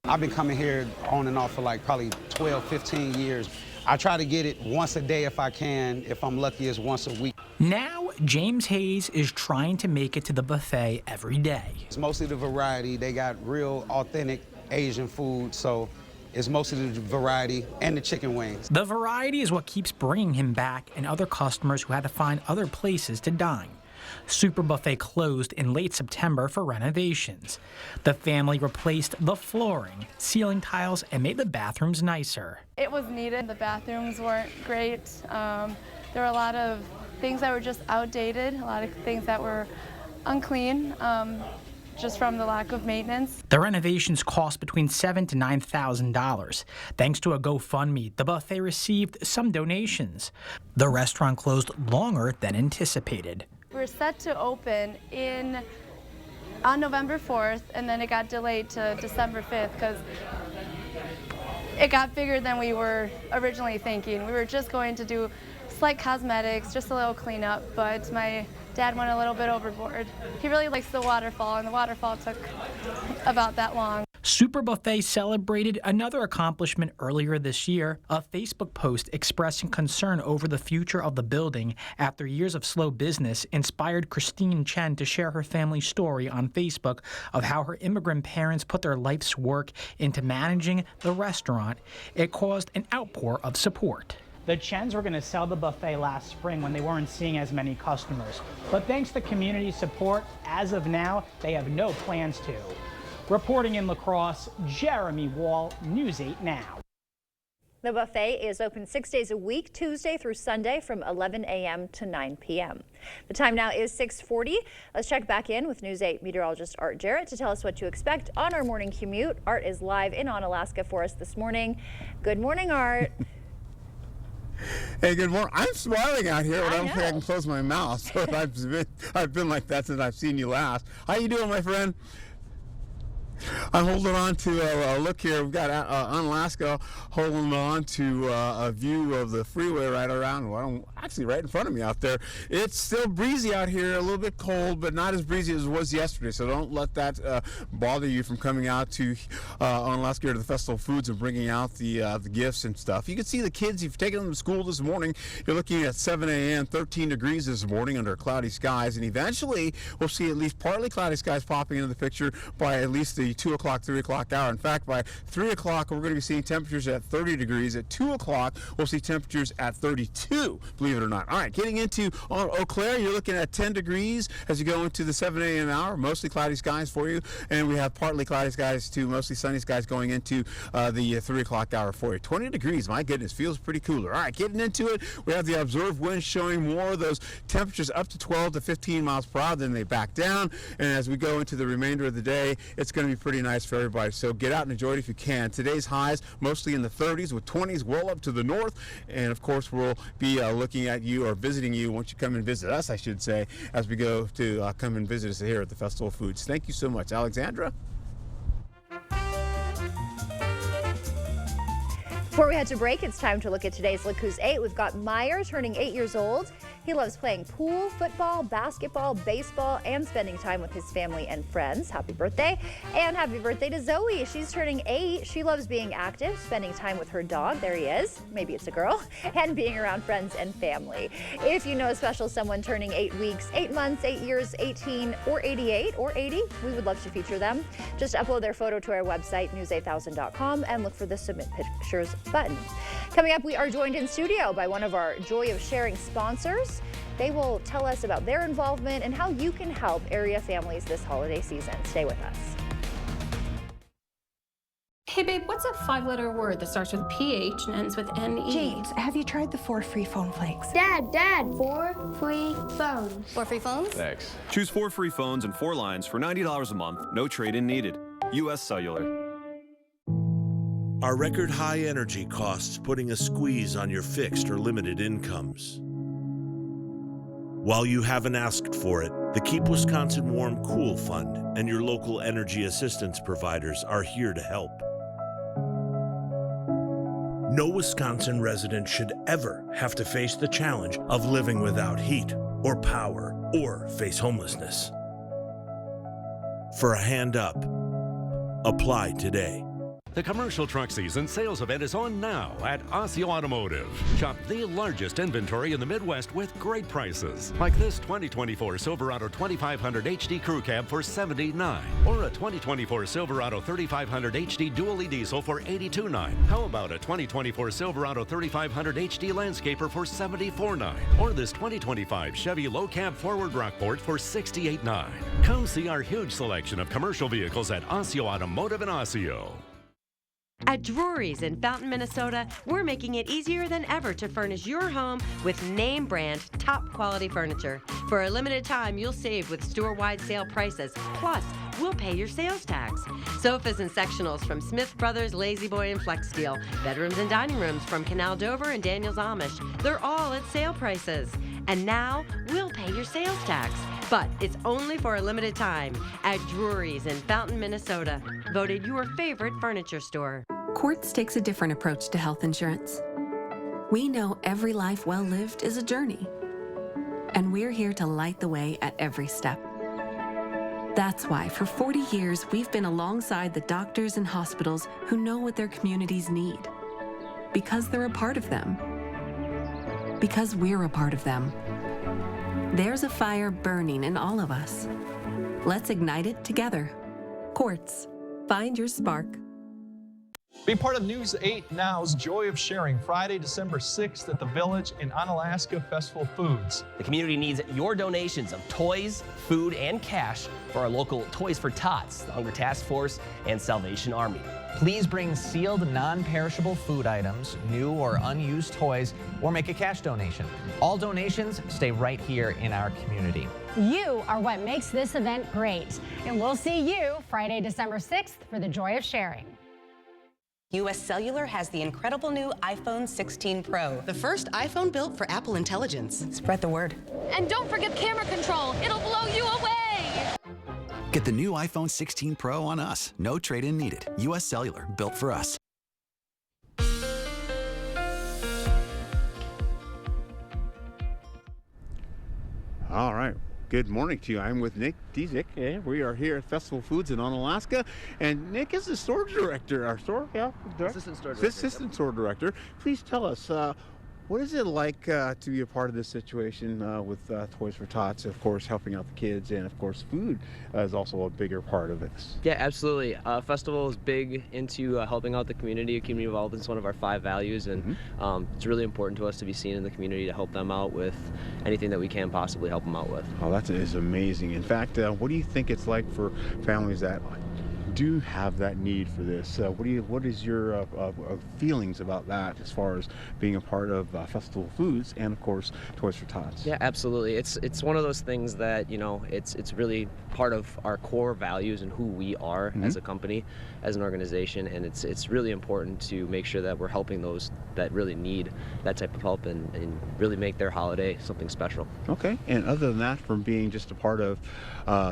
I've been coming here on and off for like probably 12, 15 years. I try to get it once a day if I can. If I'm lucky, it's once a week. Now, James Hayes is trying to make it to the buffet every day. It's mostly the variety. They got real authentic Asian food, so it's mostly the variety and the chicken wings. The variety is what keeps bringing him back and other customers who had to find other places to dine. Super Buffet closed in late September for renovations. The family replaced the flooring, ceiling tiles, and made the bathrooms nicer. It was needed. The bathrooms weren't great. There were a lot of things that were just outdated, a lot of things that were unclean, just from the lack of maintenance. The renovations cost between $7,000 to $9,000. Thanks to a GoFundMe, the buffet received some donations. The restaurant closed longer than anticipated. We were set to open on November 4th, and then it got delayed to December 5th because it got bigger than we were originally thinking. We were just going to do slight cosmetics, just a little cleanup, but my dad went a little bit overboard. He really likes the waterfall, and the waterfall took about that long. Super Buffet celebrated another accomplishment earlier this year, a Facebook post expressing concern over the future of the building after years of slow business inspired Christine Chen to share her family's story on Facebook of how her immigrant parents put their life's work into managing the restaurant. It caused an outpour of support. The Chens were going to sell the buffet last spring when they weren't seeing as many customers. But thanks to community support, as of now, they have no plans to. Reporting in La Crosse, Jeremy Wall, News 8 Now. The buffet is open 6 days a week, Tuesday through Sunday from 11 a.m. to 9 p.m. The time now is 6:40. Let's check back in with News 8 meteorologist Art Jarrett to tell us what to expect on our morning commute. Art is live in Onalaska for us this morning. Good morning, Art. Hey, good morning. I'm smiling out here, but I don't think I can close my mouth. So I've been like that since I've seen you last. How you doing, my friend? I'm holding on to a look here. We've got Onalaska holding on to a view of the freeway right around, well, actually right in front of me out there. It's still breezy out here, a little bit cold, but not as breezy as it was yesterday. So don't let that bother you from coming out to Onalaska to the Festival of Foods and bringing out the gifts and stuff. You can see the kids. You've taken them to school this morning. You're looking at 7 a.m., 13 degrees this morning under cloudy skies, and eventually we'll see at least partly cloudy skies popping into the picture by at least the 2 o'clock, 3 o'clock hour. In fact, by 3 o'clock, we're going to be seeing temperatures at 30 degrees. At 2 o'clock, we'll see temperatures at 32, believe it or not. All right, getting into Eau Claire, you're looking at 10 degrees as you go into the 7 a.m. hour. Mostly cloudy skies for you, and we have partly cloudy skies to mostly sunny skies going into the 3 o'clock hour for you. 20 degrees, my goodness, feels pretty cooler. All right, getting into it, we have the observed winds showing more of those temperatures up to 12 to 15 miles per hour. Then they back down, and as we go into the remainder of the day, it's going to be pretty nice for everybody. So get out and enjoy it if you can. Today's highs mostly in the 30s with 20s well up to the north, and of course we'll be looking at you or visiting you once you come and visit us, I should say, as we go to come and visit us here at the Festival of Foods. Thank you so much, Alexandra. Before we head to break, it's time to look at today's Look Who's 8. We've got Meyer turning 8 years old. He loves playing pool, football, basketball, baseball, and spending time with his family and friends. Happy birthday. And happy birthday to Zoe. She's turning 8. She loves being active, spending time with her dog. There he is. Maybe it's a girl. And being around friends and family. If you know a special someone turning 8 weeks, 8 months, 8 years, 18, or 88, or 80, we would love to feature them. Just upload their photo to our website, news8000.com, and look for the Submit Pictures button. Coming up, we are joined in studio by one of our Joy of Sharing sponsors. They will tell us about their involvement and how you can help area families this holiday season. Stay with us. Hey babe, what's a 5-letter word that starts with PH and ends with NE? James, have you tried the 4 free phone flakes? Dad, 4 free phones. 4 free phones? Thanks. Choose 4 free phones and 4 lines for $90 a month. No trade-in needed. U.S. Cellular. Are record high energy costs putting a squeeze on your fixed or limited incomes? While you haven't asked for it, the Keep Wisconsin Warm Cool Fund and your local energy assistance providers are here to help. No Wisconsin resident should ever have to face the challenge of living without heat or power or face homelessness. For a hand up, apply today. The commercial truck season sales event is on now at Osseo Automotive. Shop the largest inventory in the Midwest with great prices, like this 2024 Silverado 2500 HD Crew Cab for $79, or a 2024 Silverado 3500 HD Dually Diesel for $82.9. How about a 2024 Silverado 3500 HD Landscaper for $74.9, or this 2025 Chevy Low Cab Forward Rockport for $68.9. Come see our huge selection of commercial vehicles at Osseo Automotive in Osseo. At Drury's in Fountain, Minnesota, we're making it easier than ever to furnish your home with name brand, top quality furniture. For a limited time, you'll save with store-wide sale prices. Plus, we'll pay your sales tax. Sofas and sectionals from Smith Brothers, Lazy Boy, and Flex Steel. Bedrooms and dining rooms from Canal Dover and Daniels Amish. They're all at sale prices. And now, we'll pay your sales tax. But it's only for a limited time at Drury's in Fountain, Minnesota. Voted your favorite furniture store. Quartz takes a different approach to health insurance. We know every life well lived is a journey, and we're here to light the way at every step. That's why for 40 years, we've been alongside the doctors and hospitals who know what their communities need. Because they're a part of them. Because we're a part of them. There's a fire burning in all of us. Let's ignite it together. Quartz. Find your spark. Be part of News 8 Now's Joy of Sharing, Friday, December 6th at the Village in Onalaska Festival Foods. The community needs your donations of toys, food, and cash for our local Toys for Tots, the Hunger Task Force, and Salvation Army. Please bring sealed, non-perishable food items, new or unused toys, or make a cash donation. All donations stay right here in our community. You are what makes this event great. And we'll see you Friday, December 6th for the Joy of Sharing. US Cellular has the incredible new iPhone 16 Pro, the first iPhone built for Apple Intelligence. Spread the word. And don't forget camera control. It'll blow you away. Get the new iPhone 16 Pro on us. No trade-in needed. US Cellular, built for us. All right. Good morning to you. I'm with Nick Dizik, and we are here at Festival Foods in Onalaska. And Nick is the store director. Our store, assistant store director. Please tell us, what is it like to be a part of this situation with Toys for Tots, of course, helping out the kids, and of course, food is also a bigger part of this. Yeah, absolutely. Festival is big into helping out the community. Community involvement is one of our 5 values, and it's really important to us to be seen in the community to help them out with anything that we can possibly help them out with. Oh, that is amazing. In fact, what do you think it's like for families that do have that need for this? What is your feelings about that as far as being a part of Festival Foods and of course Toys for Tots? Yeah, absolutely. It's one of those things that, you know, it's really part of our core values and who we are as a company, as an organization, and it's really important to make sure that we're helping those that really need that type of help and really make their holiday something special. Okay, and other than that, from being just a part of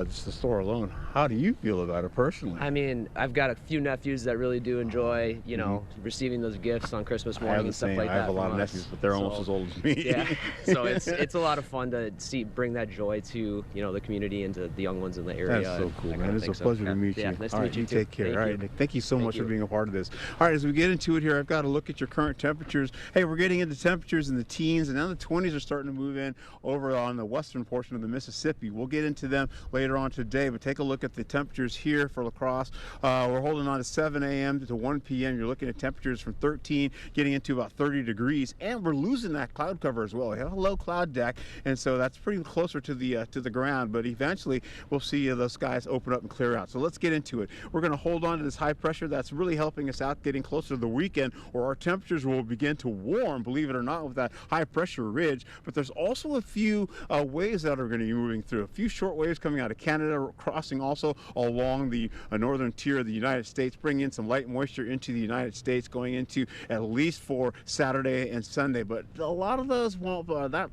just the store alone, how do you feel about it personally? I mean, I've got a few nephews that really do enjoy, you know, receiving those gifts on Christmas morning and stuff like that. I have a lot of nephews, but they're almost as old as me. Yeah, so it's a lot of fun to bring that joy to, you know, the community and to the young ones in the area. That's so cool, man. It's a pleasure to meet you. Yeah, nice to All meet right, you too. Take care. Thank All right, you. Nick, thank you so much for being a part of this. All right, as we get into it here, I've got to look at your current temperatures. Hey, we're getting into temperatures in the teens, and now the 20s are starting to move in over on the western portion of the Mississippi. We'll get into them later on today, but take a look at the temperatures here for La Crosse. We're holding on to 7 a.m. to 1 p.m. You're looking at temperatures from 13 getting into about 30 degrees, and we're losing that cloud cover as well. We have a low cloud deck, and so that's pretty closer to the ground, but eventually we'll see those skies open up and clear out. So let's get into it. We're going to hold on to this high pressure that's really helping us out getting closer to the weekend, where our temperatures will begin to warm, believe it or not, with that high pressure ridge. But there's also a few waves that are going to be moving through. A few short waves coming out of Canada, crossing also along the northern tier of the United States, bringing in some light moisture into the United States, going into at least for Saturday and Sunday. But a lot of those won't,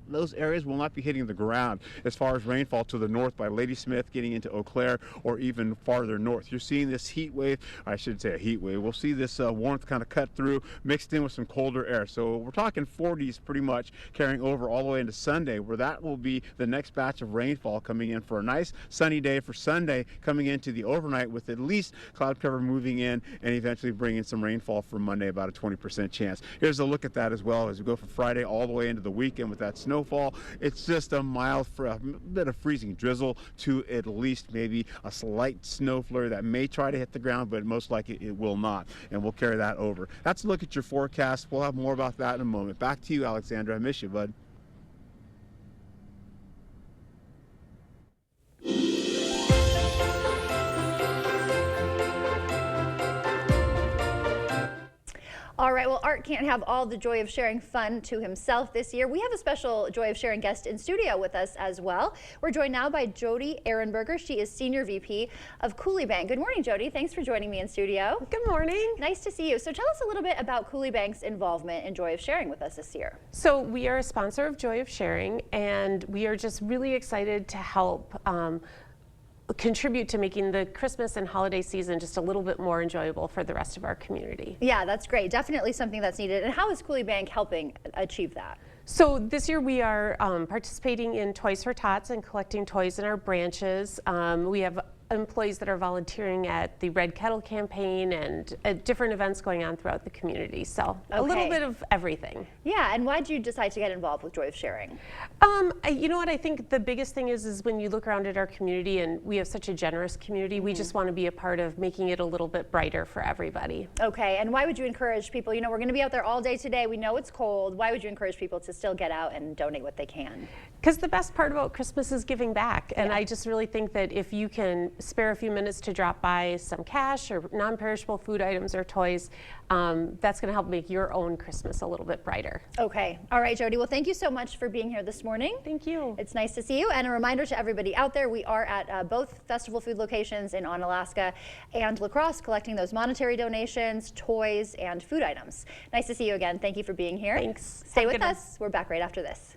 those areas will not be hitting the ground as far as rainfall to the north by Ladysmith, getting into Eau Claire, or even farther north. You're seeing this heat wave, I should say a heat wave. We'll see this warmth kind of cut through, mixed in with some colder air. So we're talking 40s pretty much, carrying over all the way into Sunday, where that will be the next batch of rainfall coming in for a nice sunny day for Sunday, coming into the overnight with at least cloud cover moving in and eventually bringing some rainfall for Monday, about a 20% chance. Here's a look at that as well as we go from Friday all the way into the weekend with that snowfall. It's just a mild, a bit of freezing drizzle to at least maybe a slight snow flurry that may try to hit the ground, but most likely it will not, and we'll carry that over. That's a look at your forecast. We'll have more about that in a moment. Back to you, Alexandra. I miss you, bud. Bart can't have all the Joy of Sharing fun to himself this year. We have a special Joy of Sharing guest in studio with us as well. We're joined now by Jody Ehrenberger. She is Senior VP of Coulee Bank. Good morning, Jody. Thanks for joining me in studio. Good morning. Nice to see you. So tell us a little bit about Coulee Bank's involvement in Joy of Sharing with us this year. So we are a sponsor of Joy of Sharing, and we are just really excited to help contribute to making the Christmas and holiday season just a little bit more enjoyable for the rest of our community. Yeah, that's great. Definitely something that's needed. And how is Coulee Bank helping achieve that? So this year we are participating in Toys for Tots and collecting toys in our branches. We have employees that are volunteering at the Red Kettle campaign and at different events going on throughout the community. So a little bit of everything. Yeah, and why did you decide to get involved with Joy of Sharing? You know what, I think the biggest thing is when you look around at our community, and we have such a generous community, we just want to be a part of making it a little bit brighter for everybody. Okay, and why would you encourage people, you know, we're going to be out there all day today, we know it's cold, why would you encourage people to still get out and donate what they can? Because the best part about Christmas is giving back, and I just really think that if you can spare a few minutes to drop by some cash or non-perishable food items or toys, that's going to help make your own Christmas a little bit brighter. Okay. All right, Jody. Well, thank you so much for being here this morning. Thank you. It's nice to see you. And a reminder to everybody out there, we are at both festival food locations in Onalaska and La Crosse collecting those monetary donations, toys, and food items. Nice to see you again. Thank you for being here. Thanks. Stay with us. We're back right after this.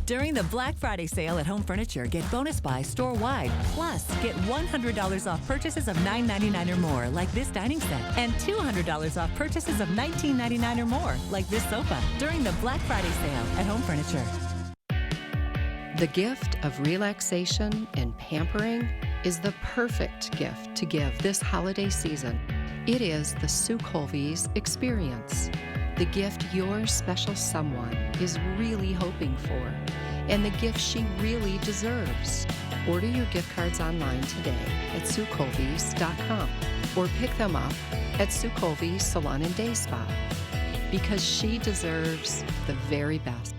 During the Black Friday sale at Home Furniture, get bonus buy store-wide. Plus, get $100 off purchases of $9.99 or more, like this dining set, and $200 off purchases of $19.99 or more, like this sofa, during the Black Friday sale at Home Furniture. The gift of relaxation and pampering is the perfect gift to give this holiday season. It is the Sue Colvey's experience, the gift your special someone is really hoping for, and the gift she really deserves. Order your gift cards online today at SueColveys.com or pick them up at Sue Colvey's Salon and Day Spa, because she deserves the very best.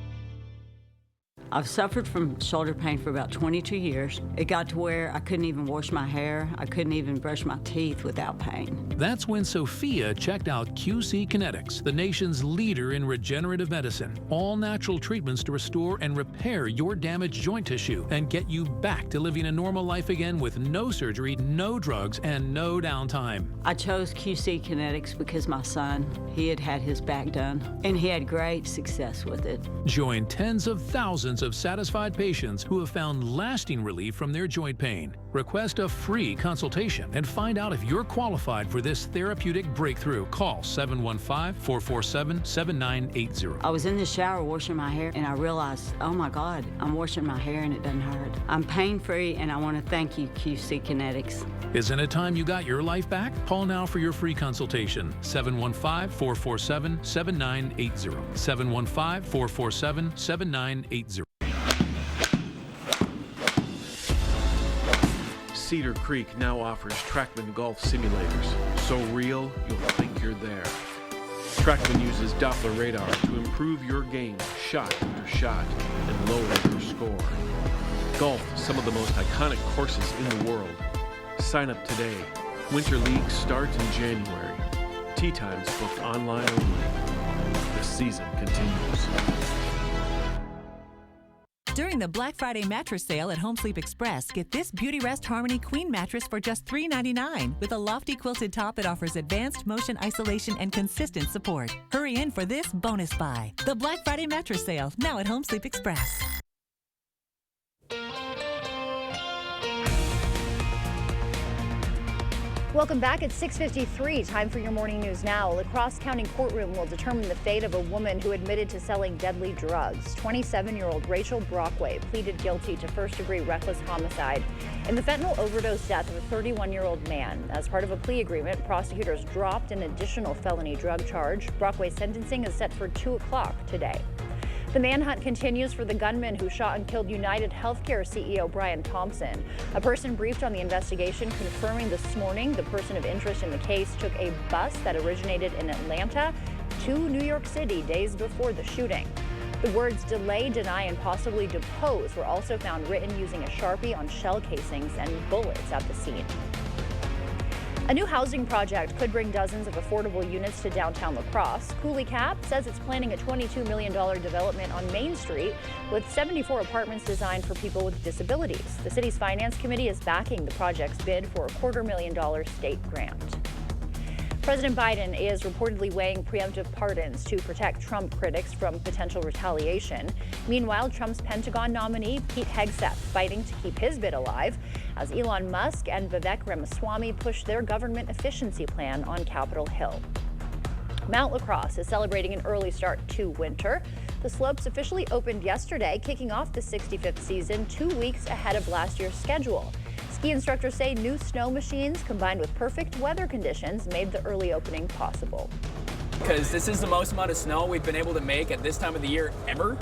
I've suffered from shoulder pain for about 22 years. It got to where I couldn't even wash my hair. I couldn't even brush my teeth without pain. That's when Sophia checked out QC Kinetics, the nation's leader in regenerative medicine. All natural treatments to restore and repair your damaged joint tissue and get you back to living a normal life again with no surgery, no drugs, and no downtime. I chose QC Kinetics because my son, he had had his back done, and he had great success with it. Join tens of thousands of satisfied patients who have found lasting relief from their joint pain. Request a free consultation and find out if you're qualified for this therapeutic breakthrough. Call 715-447-7980. I was in the shower washing my hair, and I realized, oh my God, I'm washing my hair and it doesn't hurt. I'm pain-free, and I want to thank you, QC Kinetics. Isn't it time you got your life back? Call now for your free consultation. 715-447-7980. 715-447-7980. Cedar Creek now offers Trackman golf simulators, so real you'll think you're there. Trackman uses Doppler radar to improve your game shot after shot and lower your score. Golf is some of the most iconic courses in the world. Sign up today. Winter League starts in January. Tee times booked online only. The season continues. During the Black Friday mattress sale at Home Sleep Express, get this Beauty Rest Harmony Queen mattress for just $3.99. With a lofty quilted top, it offers advanced motion isolation and consistent support. Hurry in for this bonus buy. The Black Friday mattress sale, now at Home Sleep Express. Welcome back. It's 6:53. Time for your morning news now. La Crosse County courtroom will determine the fate of a woman who admitted to selling deadly drugs. 27-year-old Rachel Brockway pleaded guilty to first-degree reckless homicide in the fentanyl overdose death of a 31-year-old man. As part of a plea agreement, prosecutors dropped an additional felony drug charge. Brockway's sentencing is set for 2 o'clock today. The manhunt continues for the gunman who shot and killed United Healthcare CEO Brian Thompson. A person briefed on the investigation confirming this morning the person of interest in the case took a bus that originated in Atlanta to New York City days before the shooting. The words delay, deny, and possibly depose were also found written using a Sharpie on shell casings and bullets at the scene. A new housing project could bring dozens of affordable units to downtown La Crosse. Cooley Cap says it's planning a $22 million development on Main Street with 74 apartments designed for people with disabilities. The city's finance committee is backing the project's bid for a $250,000 state grant. President Biden is reportedly weighing preemptive pardons to protect Trump critics from potential retaliation. Meanwhile, Trump's Pentagon nominee, Pete Hegseth, fighting to keep his bid alive as Elon Musk and Vivek Ramaswamy push their government efficiency plan on Capitol Hill. Mount La Crosse is celebrating an early start to winter. The slopes officially opened yesterday, kicking off the 65th season 2 weeks ahead of last year's schedule. Ski instructors say new snow machines combined with perfect weather conditions made the early opening possible. Because this is the most amount of snow we've been able to make at this time of the year ever.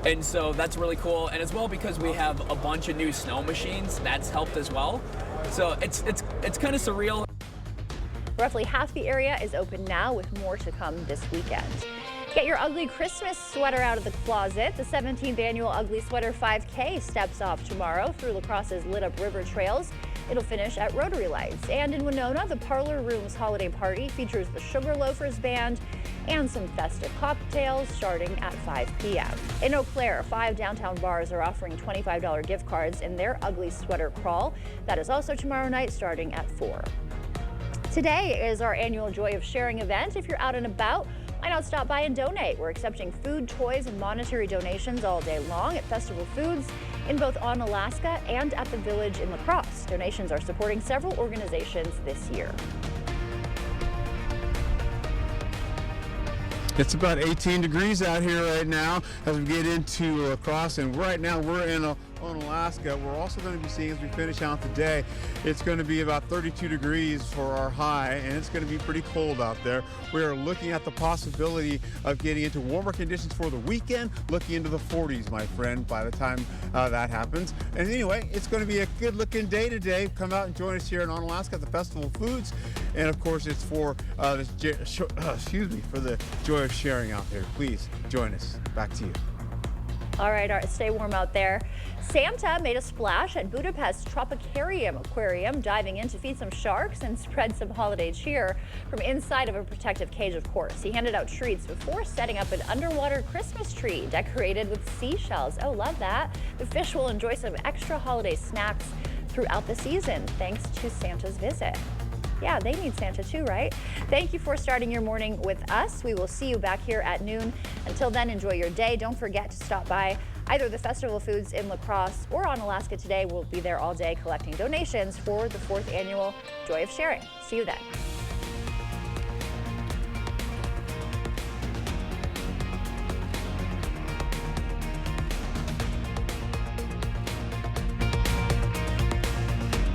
And so that's really cool. And as well, because we have a bunch of new snow machines, that's helped as well. So it's kind of surreal. Roughly half the area is open now, with more to come this weekend. Get your ugly Christmas sweater out of the closet. The 17th annual Ugly Sweater 5K steps off tomorrow through La Crosse's lit-up river trails. It'll finish at Rotary Lights. And in Winona, the Parlor Rooms holiday party features the Sugar Loafers Band and some festive cocktails starting at 5 p.m. In Eau Claire, 5 downtown bars are offering $25 gift cards in their Ugly Sweater Crawl. That is also tomorrow night starting at 4. Today is our annual Joy of Sharing event. If you're out and about, why not stop by and donate? We're accepting food, toys, and monetary donations all day long at Festival Foods in both Onalaska and at the Village in La Crosse. Donations are supporting several organizations this year. It's about 18 degrees out here right now as we get into La Crosse, and right now we're in Onalaska. We're also going to be seeing, as we finish out the day, it's going to be about 32 degrees for our high, and it's going to be pretty cold out there. We are looking at the possibility of getting into warmer conditions for the weekend, looking into the 40s, my friend, by the time that happens. And anyway, it's going to be a good-looking day today. Come out and join us here in Onalaska at the Festival of Foods, and of course, it's for for the Joy of Sharing out there. Please join us. Back to you. All right, stay warm out there. Santa made a splash at Budapest Tropicarium Aquarium, diving in to feed some sharks and spread some holiday cheer from inside of a protective cage, of course. He handed out treats before setting up an underwater Christmas tree decorated with seashells. Oh, love that. The fish will enjoy some extra holiday snacks throughout the season, thanks to Santa's visit. Yeah, they need Santa too, right? Thank you for starting your morning with us. We will see you back here at noon. Until then, enjoy your day. Don't forget to stop by either the Festival of Foods in La Crosse or Onalaska today. We'll be there all day collecting donations for the 4th annual Joy of Sharing. See you then.